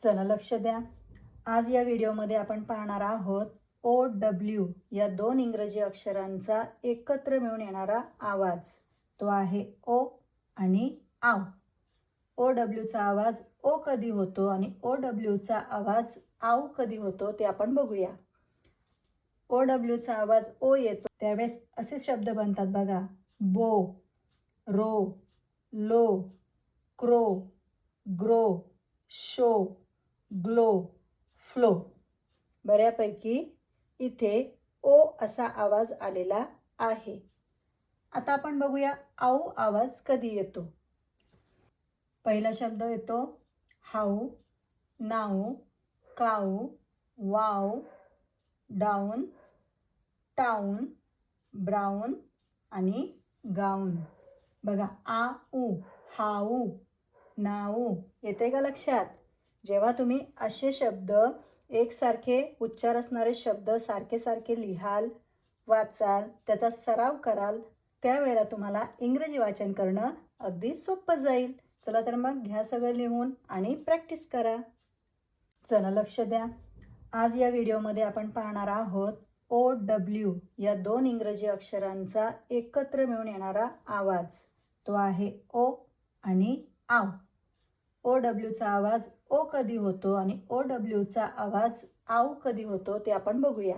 चला लक्ष द्या. आज या व्हिडिओमध्ये आपण पाहणार आहोत OW या दोन इंग्रजी अक्षरांचा एकत्र मिळून येणारा आवाज. तो आहे ओ आणि आव. OWचा आवाज ओ कधी होतो आणि OWचा आवाज आव कधी होतो ते आपण बघूया. OWचा आवाज ओ येतो त्यावेळेस असे शब्द बनतात बघा. Bow, row, low, crow, grow, show, glow, flow. बऱ्यापैकी इथे ओ असा आवाज आलेला आहे. आता आपण बघूया आऊ आवाज कधी येतो. पहिला शब्द येतो how, now, cow, wow, down, town, brown आणि गाऊन. बघा आ उ, हाऊ, नाऊ येते का लक्षात? जेव्हा तुम्ही असे शब्द एकसारखे उच्चार असणारे शब्द सारखे सारखे लिहाल, वाचाल, त्याचा सराव कराल, त्यावेळेला तुम्हाला इंग्रजी वाचन करणं अगदी सोपं जाईल. चला तर मग घ्या सगळं लिहून आणि प्रॅक्टिस करा. चला लक्ष द्या. आज या व्हिडिओमध्ये आपण पाहणार आहोत OW या दोन इंग्रजी अक्षरांचा एकत्र मिळून येणारा आवाज. तो आहे ओ आणि आव. OWचा आवाज ओ कधी होतो आणि OWचा आवाज आव कधी होतो ते आपण बघूया.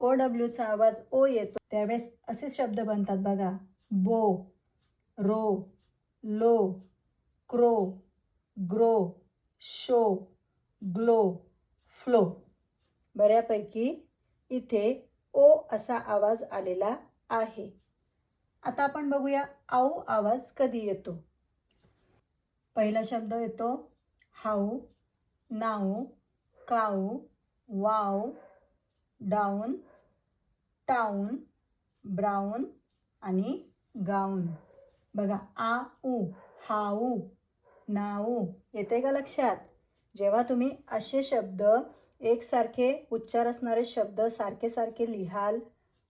OWचा आवाज ओ येतो त्यावेळेस असे शब्द बनतात बघा. Bow, row, low, crow, grow, show, glow, flow. बऱ्यापैकी इथे ओ असा आवाज आलेला आहे. आता आपण बघूया आऊ आवाज कधी येतो. पहिला शब्द येतो how, now, cow, wow, down, town, brown आणि गाऊन. बघा आ उ, हाऊ, नाऊ येते का लक्षात? जेव्हा तुम्ही असे शब्द एकसारखे उच्चार असणारे शब्द सारखे सारखे लिहाल,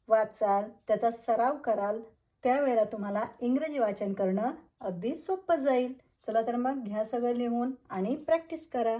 वाचाल, त्याचा सराव कराल, त्यावेळेला तुम्हाला इंग्रजी वाचन करणं अगदी सोपं जाईल. चला तर मग घ्या सगळं लिहून आणि प्रॅक्टिस करा.